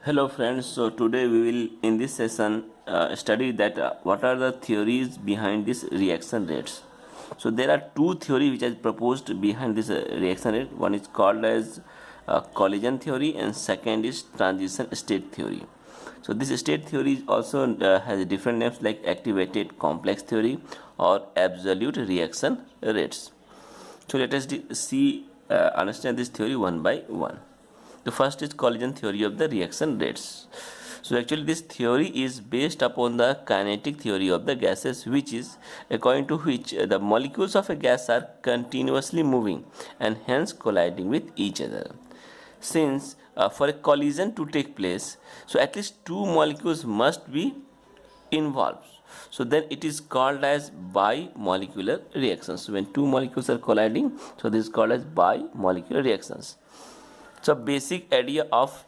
Hello friends, so today we will in this session study that what are the theories behind this reaction rates. So there are two theories which are proposed behind this reaction rate. One is called as collision theory and second is transition state theory. So this state theory also has different names like activated complex theory or absolute reaction rates. So let us understand this theory one by one. The first is collision theory of the reaction rates. So actually this theory is based upon the kinetic theory of the gases, which is according to which the molecules of a gas are continuously moving and hence colliding with each other. Since for a collision to take place, so at least two molecules must be involved. So then it is called as bimolecular reactions. So when two molecules are colliding, so this is called as bimolecular reactions. So basic idea of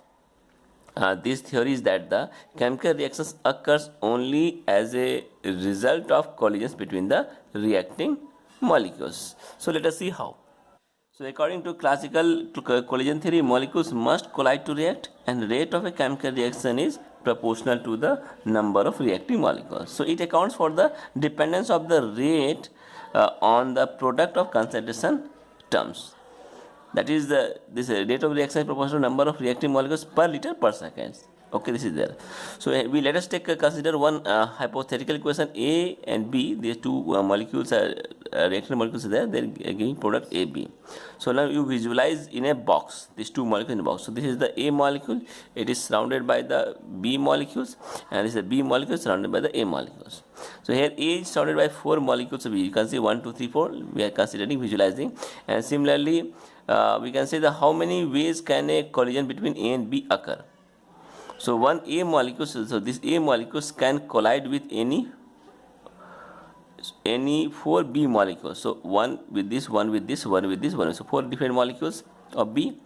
this theory is that the chemical reactions occurs only as a result of collisions between the reacting molecules. So let us see how. So according to classical collision theory, molecules must collide to react, and rate of a chemical reaction is proportional to the number of reacting molecules. So it accounts for the dependence of the rate on the product of concentration terms. That is this rate of reaction is proportional to number of reacting molecules per liter per second. Okay, this is there. So we let us take consider one hypothetical equation. A and B, these two molecules are reacting molecules are there. They are giving product AB. So now you visualize in a box these two molecules in a box. So this is the A molecule. It is surrounded by the B molecules, and this is the B molecule surrounded by the A molecules. So here A is surrounded by four molecules of B. You can see 1, 2, 3, 4. We are considering visualizing, and similarly we can say the how many ways can a collision between A and B occur. So one A molecule, so this A molecules can collide with any four B molecules. So one with this, one with this, one with this, one. So four different molecules of B.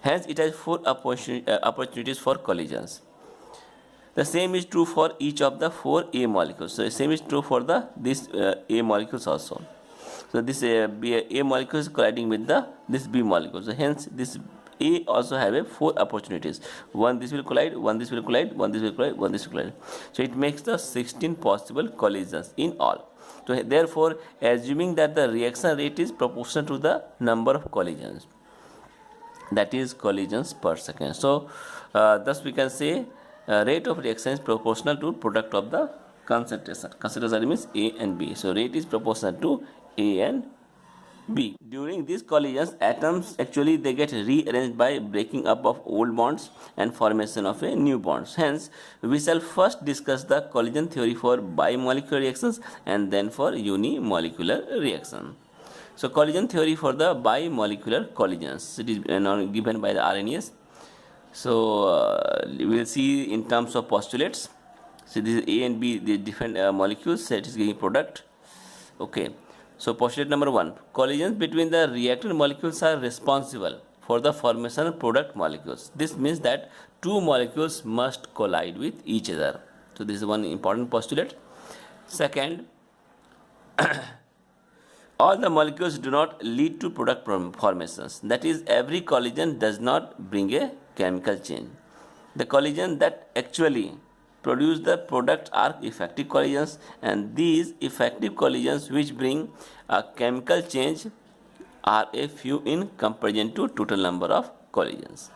Hence it has four opportunities for collisions. The same is true for each of the four A molecules. So the same is true for this A molecules also. So this A molecule is colliding with this B molecule. So hence this A also have a four opportunities. One this will collide, one this will collide, one this will collide, one this will collide. So it makes the 16 possible collisions in all. So therefore, assuming that the reaction rate is proportional to the number of collisions, that is collisions per second. So thus we can say rate of reaction is proportional to product of the concentration. Concentration means A and B. So rate is proportional to A and B. During these collisions, atoms actually they get rearranged by breaking up of old bonds and formation of a new bonds. Hence, we shall first discuss the collision theory for bimolecular reactions and then for unimolecular reaction. So collision theory for the bimolecular collisions. It is given by the Arrhenius. So we will see in terms of postulates. So this is A and B, the different molecules. So it is giving product. Okay. So postulate number 1, collisions between the reactant molecules are responsible for the formation of product molecules. This means that two molecules must collide with each other. So this is one important postulate. Second, all the molecules do not lead to product formations. That is, every collision does not bring a chemical change. The collision that actually produce the product are effective collisions, and these effective collisions which bring a chemical change are a few in comparison to total number of collisions.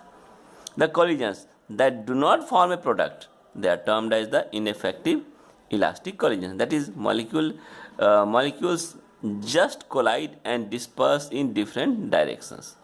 The collisions that do not form a product, they are termed as the ineffective elastic collisions. That is, molecules just collide and disperse in different directions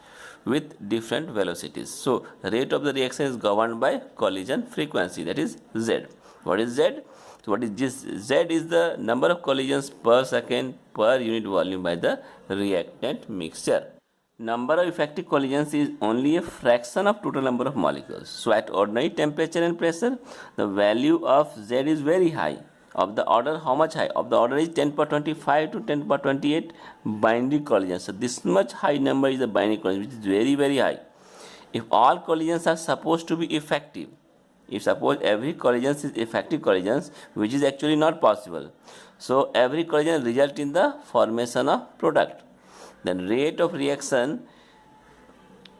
with different velocities. So rate of the reaction is governed by collision frequency, that is Z. What is Z? So what is this? Z is the number of collisions per second per unit volume by the reactant mixture. Number of effective collisions is only a fraction of total number of molecules. So at ordinary temperature and pressure, the value of Z is very high. Of the order, how much high? Of the order is 10 per 25 to 10 per 28 binary collisions. So this much high number is the binary collision, which is very, very high. If all collisions are supposed to be effective, if suppose every collision is effective collisions, which is actually not possible, so every collision result in the formation of product, then rate of reaction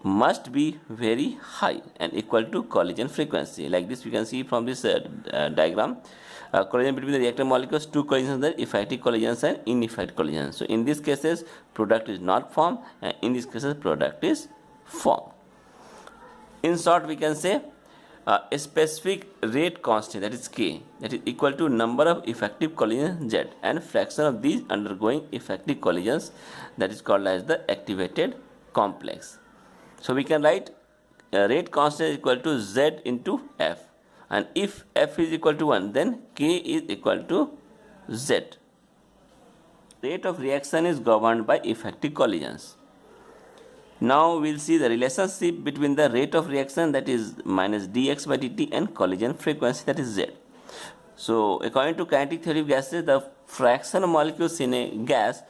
must be very high and equal to collision frequency. Like this we can see from this diagram. Collision between the reactor molecules, two collisions are effective collisions and ineffective collisions. So in these cases product is not formed, and in these cases product is formed. In short, we can say a specific rate constant, that is K, that is equal to number of effective collisions Z and fraction of these undergoing effective collisions, that is called as the activated complex. So we can write rate constant is equal to Z into F, and if F is equal to 1, then K is equal to Z. Rate of reaction is governed by effective collisions. Now we'll see the relationship between the rate of reaction, that is minus dx by dt, and collision frequency, that is Z. So according to kinetic theory of gases, the fraction of molecules in a gas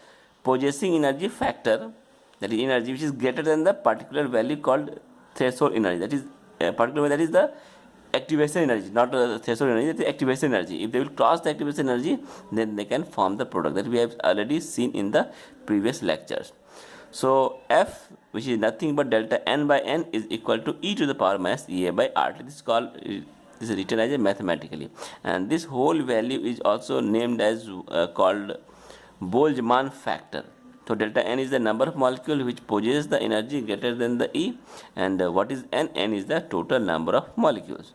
possessing energy factor, that is energy which is greater than the particular value called threshold energy, that is particular that is the activation energy, not threshold energy, that is activation energy. If they will cross the activation energy, then they can form the product that we have already seen in the previous lectures. So F, which is nothing but delta n by n, is equal to e to the power minus Ea by RT. This is written as a mathematically, and this whole value is also named as called Boltzmann factor. So delta n is the number of molecules which possess the energy greater than the E, and what is n? N is the total number of molecules.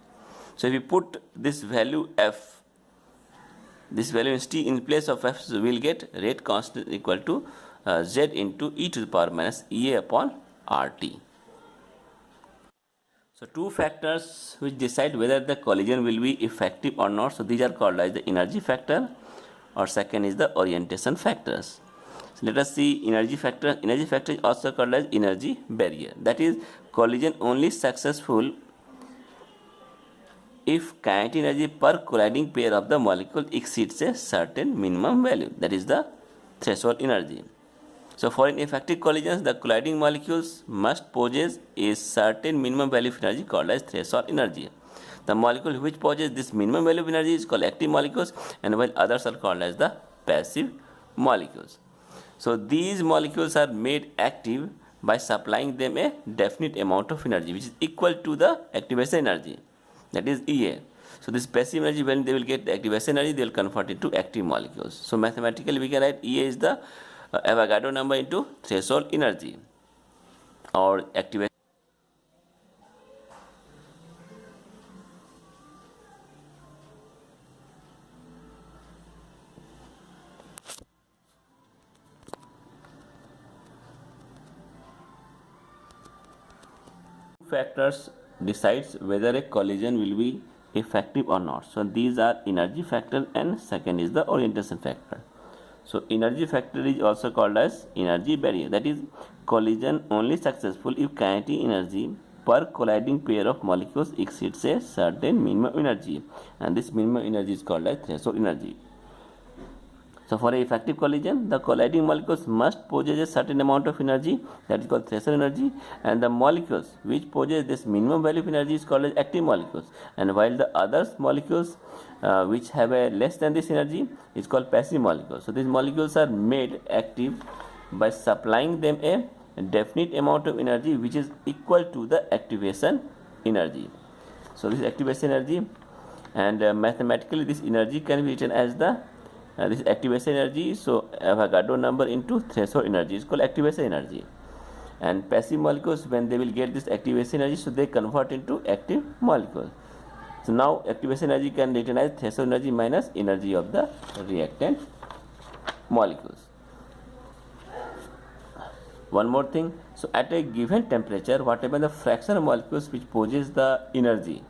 So if we put this value F, this value is T in place of F, so we will get rate constant equal to Z into e to the power minus Ea upon RT. So two factors which decide whether the collision will be effective or not. So these are called as the energy factor, or second is the orientation factors. So let us see energy factor. Energy factor is also called as energy barrier. That is collision only successful if kinetic energy per colliding pair of the molecule exceeds a certain minimum value, that is the threshold energy. So for an effective collisions, the colliding molecules must possess a certain minimum value of energy called as threshold energy. The molecule which possesses this minimum value of energy is called active molecules, and while others are called as the passive molecules. So these molecules are made active by supplying them a definite amount of energy which is equal to the activation energy, that is Ea. So this passive energy, when they will get the activation energy, they will convert it to active molecules. So mathematically we can write Ea is the Avogadro number into threshold energy, or activation. Factors decides whether a collision will be effective or not. So these are energy factor, and second is the orientation factor. So energy factor is also called as energy barrier. That is collision only successful if kinetic energy per colliding pair of molecules exceeds a certain minimum energy, and this minimum energy is called as threshold energy. So for a effective collision, the colliding molecules must possess a certain amount of energy, that is called threshold energy, and the molecules which possess this minimum value of energy is called as active molecules, and while the other molecules which have a less than this energy is called passive molecules. So these molecules are made active by supplying them a definite amount of energy which is equal to the activation energy. So this activation energy, and mathematically this energy can be written as the this activation energy. So Avogadro number into threshold energy is called activation energy, and passive molecules, when they will get this activation energy, so they convert into active molecules. So now activation energy can be written as threshold energy minus energy of the reactant molecules. One more thing, so at a given temperature, whatever the fraction of molecules which possess the energy,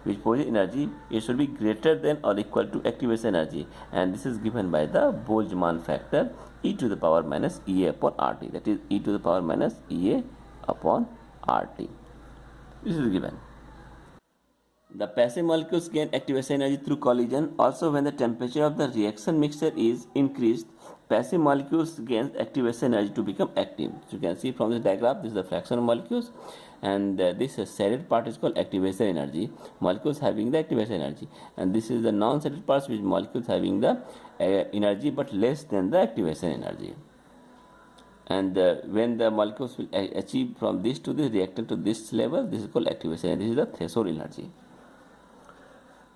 it should be greater than or equal to activation energy, and this is given by the Boltzmann factor, e to the power minus Ea upon RT, that is e to the power minus Ea upon RT. This is given. The passive molecules gain activation energy through collision. Also, when the temperature of the reaction mixture is increased, passive molecules gain activation energy to become active. So you can see from this diagram, this is the fraction of molecules, and this shaded part is called activation energy, molecules having the activation energy, and this is the non-shaded parts, which molecules having the energy but less than the activation energy. and when the molecules will achieve from this to this reactant to this level, this is called activation, and this is the threshold energy.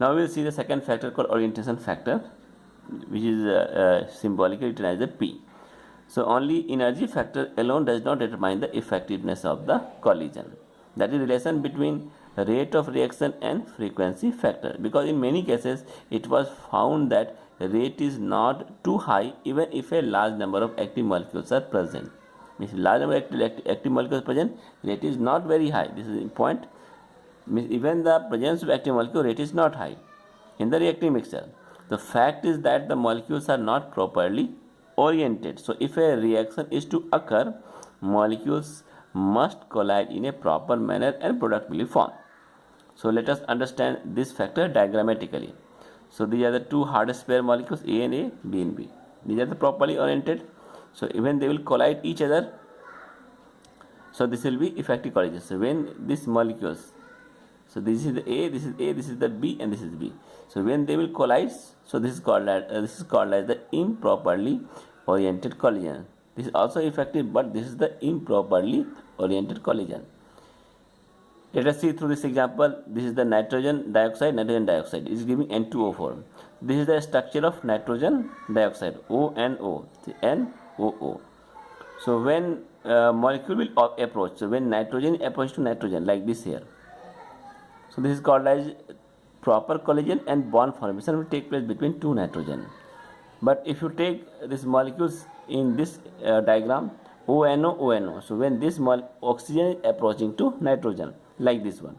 Now we will see the second factor called orientation factor, which is symbolically written as a P. So only energy factor alone does not determine the effectiveness of the collision. That is relation between rate of reaction and frequency factor, because in many cases it was found that rate is not too high even if a large number of active molecules are present. Means large number of active molecules present, rate is not very high. This is the point. Means even the presence of active molecule rate is not high in the reactive mixture. The fact is that the molecules are not properly oriented. So if a reaction is to occur, molecules must collide in a proper manner and product will be formed. So let us understand this factor diagrammatically. So these are the two hardest pair molecules, A and A, B and B. These are the properly oriented. So even they will collide each other. So this will be effective collision. So when these molecules, so this is the A, this is A, this is the B, and this is B. So when they will collide, so this is called as the improperly oriented collision. This is also effective, but this is the improperly oriented collision. Let us see through this example. This is the nitrogen dioxide. Nitrogen dioxide is giving N2O4. This is the structure of nitrogen dioxide, ONO, NOO. So when molecule will approach, so when nitrogen approach to nitrogen like this here, so this is called as proper collision, and bond formation will take place between two nitrogen. But if you take these molecules in this diagram, ONO, so when this oxygen is approaching to nitrogen like this one,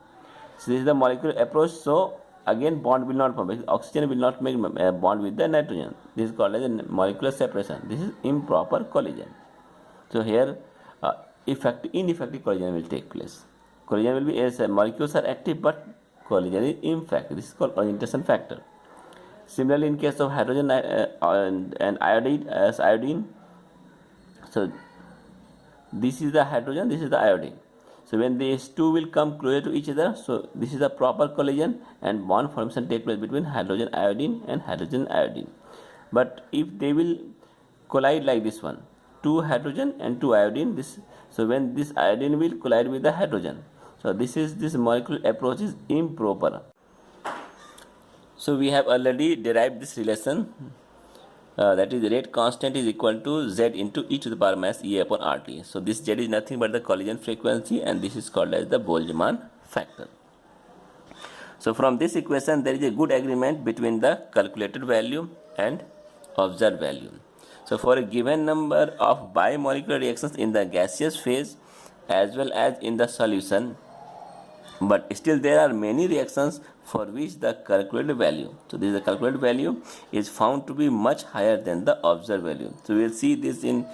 so this is the molecule approach, so again bond will not form, oxygen will not make a bond with the nitrogen. This is called as a molecular separation. This is improper collision. So here ineffective collision will take place. Collision will be as molecules are active but collision is ineffective. This is called orientation factor. Similarly, in case of hydrogen and iodine, so this is the hydrogen, this is the iodine. So when these two will come closer to each other, so this is the proper collision and bond formation take place between hydrogen iodine and hydrogen iodine. But if they will collide like this one, two hydrogen and two iodine, so when this iodine will collide with the hydrogen, so this molecular approach is improper. So we have already derived this relation, that is rate constant is equal to Z into e to the power minus E upon RT. So this Z is nothing but the collision frequency, and this is called as the Boltzmann factor. So from this equation there is a good agreement between the calculated value and observed value. So for a given number of bimolecular reactions in the gaseous phase as well as in the solution, but still there are many reactions for which the calculated value, so this is the calculated value, is found to be much higher than the observed value. So we will see this in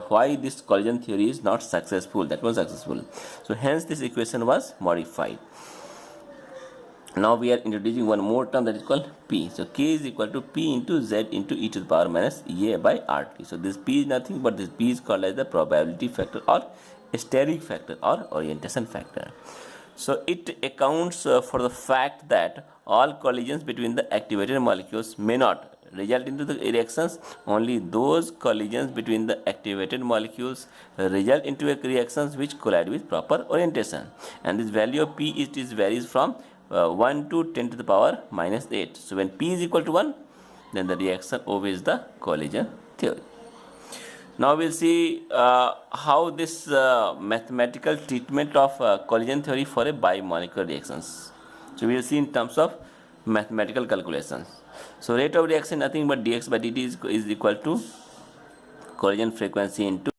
why this collision theory is not successful, that was successful. So hence this equation was modified. Now we are introducing one more term, that is called P. So K is equal to P into Z into e to the power minus A by RT. So this P is nothing but this P is called as the probability factor or steric factor or orientation factor. So it accounts for the fact that all collisions between the activated molecules may not result into the reactions. Only those collisions between the activated molecules result into a reactions which collide with proper orientation. And this value of P is varies from 1 to 10 to the power minus 8. So when P is equal to 1, then the reaction obeys the collision theory. Now we'll see how this mathematical treatment of collision theory for a bimolecular reactions. So we'll see in terms of mathematical calculations. So rate of reaction nothing but dx by dt is equal to collision frequency into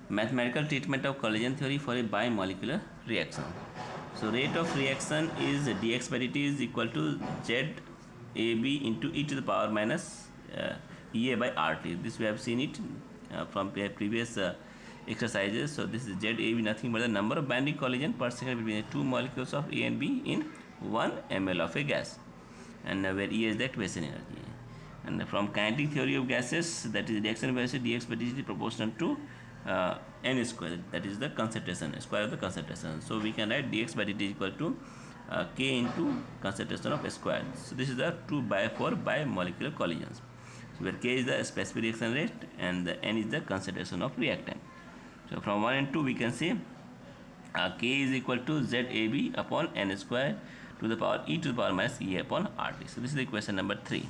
mathematical treatment of collision theory for a bimolecular reaction. So rate of reaction is dx by dt is equal to ZAB into e to the power minus EA by RT. This we have seen it from previous exercises. So this is ZAB, nothing but the number of binding collision per second between the two molecules of A and B in 1 ml of a gas, and where E is the activation energy. And from kinetic theory of gases, that is reaction velocity dx by dt is proportional to n square, that is the concentration, square of the concentration. So we can write dx by dt is equal to k into concentration of square. So this is the 2 by 4 bimolecular collisions. where K is the specific reaction rate and the N is the concentration of reactant. So from 1 and 2 we can say K is equal to ZAB upon N square to the power E to the power minus E upon RT. So this is the equation number 3.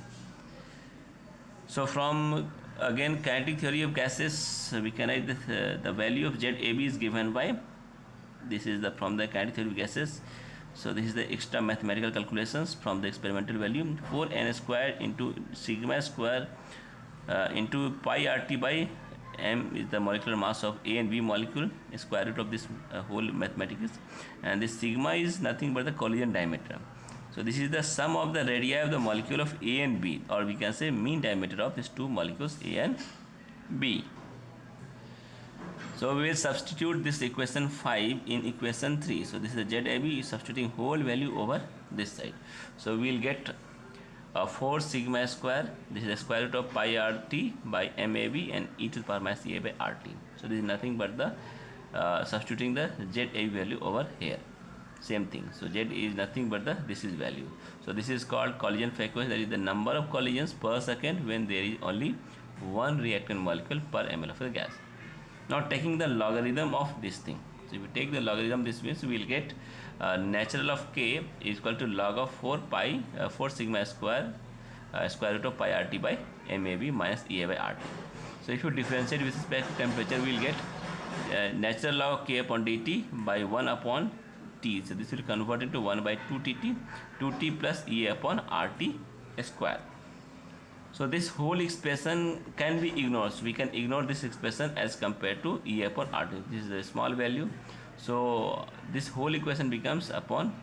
So from again kinetic theory of gases, we can write the value of ZAB is given by, this is the from the kinetic theory of gases. So this is the extra mathematical calculations from the experimental value, 4n square into sigma square into pi RT by m is the molecular mass of A and B molecule, square root of this whole mathematics, and this sigma is nothing but the collision diameter. So this is the sum of the radii of the molecule of A and B, or we can say mean diameter of these two molecules A and B. So we will substitute this equation 5 in equation 3. So this is the ZAB is substituting whole value over this side. So we will get 4 sigma square, this is the square root of pi RT by MAB and E to the power minus EA by RT. So this is nothing but the substituting the ZAB value over here. Same thing. So Z is nothing but the this is value. So this is called collision frequency, that is the number of collisions per second when there is only one reactant molecule per ml of the gas. Now taking the logarithm of this thing. So if we take the logarithm, this means we will get natural of K is equal to log of 4 sigma square square root of pi RT by MAB minus EA by RT. So if you differentiate with respect to temperature, we will get natural log of K upon dt by 1 upon T. So this will convert into 1 by 2 tt, 2t plus EA upon RT square. So this whole expression can be ignored. So we can ignore this expression as compared to E upon RT. This is a small value. So this whole equation becomes upon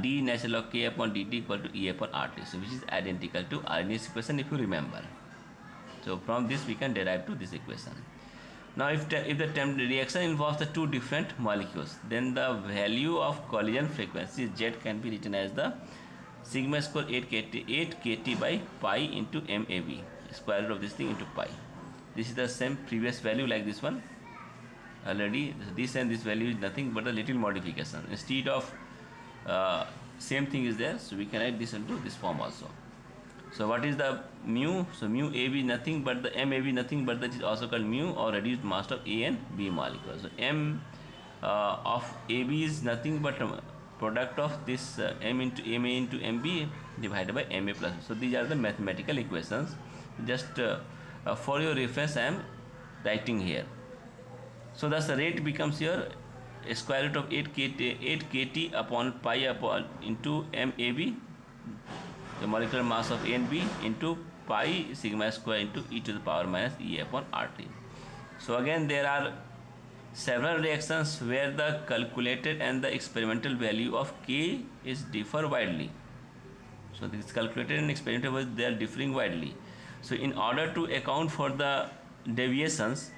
d natural log K upon dt equal to E upon RT. So which is identical to Arrhenius equation if you remember. So from this we can derive to this equation. Now if the reaction involves the two different molecules, then the value of collision frequency Z can be written as the sigma square 8 kt by pi into MAB, square root of this thing into pi. This is the same previous value like this one already. This and this value is nothing but a little modification. Instead of same thing is there, so we can write this into this form also. So what is the mu? So mu AB is nothing but the MAB nothing but that is also called mu, or reduced mass of A and B molecules. So M of AB is nothing but product of this M into MA into MB divided by MA plus. So these are the mathematical equations. Just for your reference I am writing here. So thus the rate becomes here square root of 8 kt upon pi upon into MAB, the molecular mass of A and B, into pi sigma square into E to the power minus E upon RT. So again there are several reactions where the calculated and the experimental value of K is differ widely. So this calculated and experimental value, they are differing widely. So in order to account for the deviations,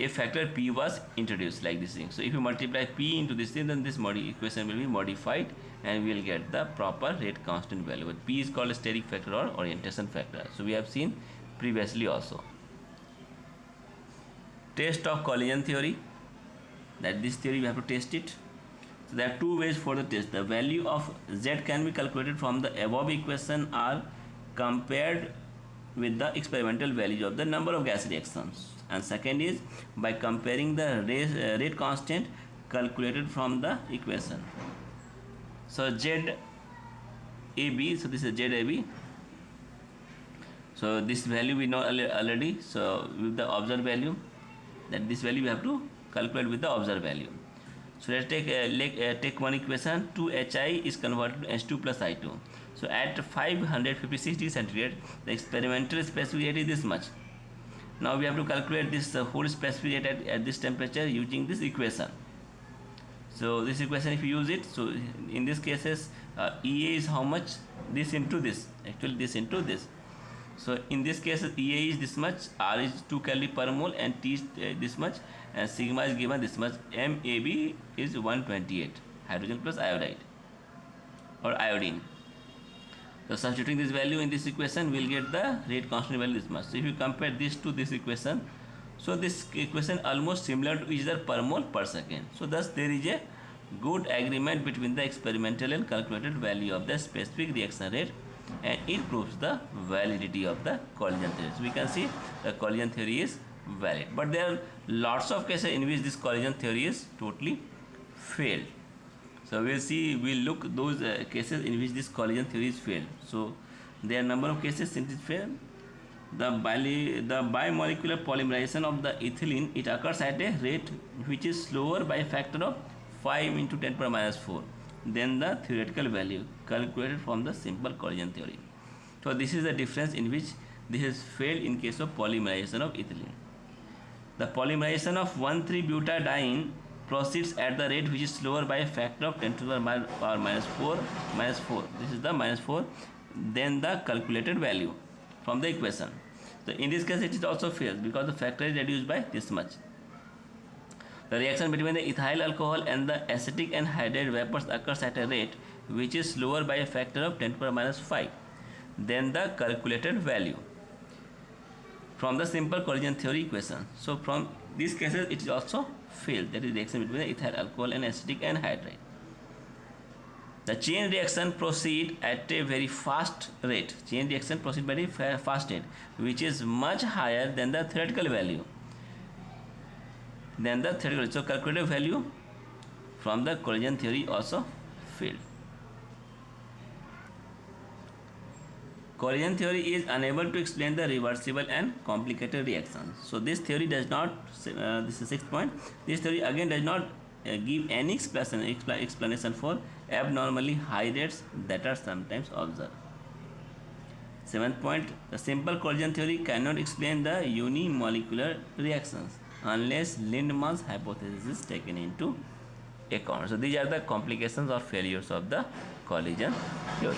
a factor P was introduced like this thing. So if you multiply P into this thing, then this equation will be modified and we will get the proper rate constant value. But P is called a steric factor or orientation factor. So we have seen previously also. Test of collision theory, that this theory we have to test it. So there are two ways for the test. The value of Z can be calculated from the above equation or compared with the experimental values of the number of gas reactions. And second is by comparing the rate constant calculated from the equation. So ZAB, so this is ZAB. So this value we know already. So with the observed value, that this value we have to calculate with the observed value. So let's take one equation. 2HI is converted to H2 plus I2. So at 556 degree centigrade, the experimental specific rate is this much. Now we have to calculate this whole specific rate at this temperature using this equation. So this equation, if you use it, so in this cases EA is how much? This into this, actually this into this. So in this case EA is this much, R is 2 calorie per mole, and T is this much, and sigma is given this much. MAB is 128, hydrogen plus iodide or iodine. So substituting this value in this equation, we will get the rate constant value this much. So if you compare this to this equation, so this equation almost similar to each other per mole per second. So thus there is a good agreement between the experimental and calculated value of the specific reaction rate and it proves the validity of the collision theory. So we can see the collision theory is valid, but there are lots of cases in which this collision theory is totally failed. So we'll look those cases in which this collision theory is failed. So there are number of cases since it failed. The bimolecular polymerization of the ethylene, it occurs at a rate which is slower by a factor of 5 into 10 power minus 4 than the theoretical value calculated from the simple collision theory. So this is the difference in which this has failed in case of polymerization of ethylene. The polymerization of 1,3-butadiene proceeds at the rate which is slower by a factor of 10 to the power minus 4 minus 4. This is the minus 4 than the calculated value from the equation. So in this case it is also fails because the factor is reduced by this much. The reaction between the ethyl alcohol and the acetic anhydride vapors occurs at a rate which is slower by a factor of 10 to the power minus 5 than the calculated value from the simple collision theory equation. So from these cases it is also failed, that is reaction between the ethyl alcohol and acetic anhydride. The chain reaction proceed at a very fast rate. Chain reaction proceed by a fast rate which is much higher than the theoretical value. So calculated value from the collision theory also failed. Collision theory is unable to explain the reversible and complicated reactions. So this theory does not, this is 6th point, this theory again does not give any explanation for abnormally high rates that are sometimes observed. 7th point, the simple collision theory cannot explain the unimolecular reactions unless Lindemann's hypothesis is taken into account. So these are the complications or failures of the collision theory.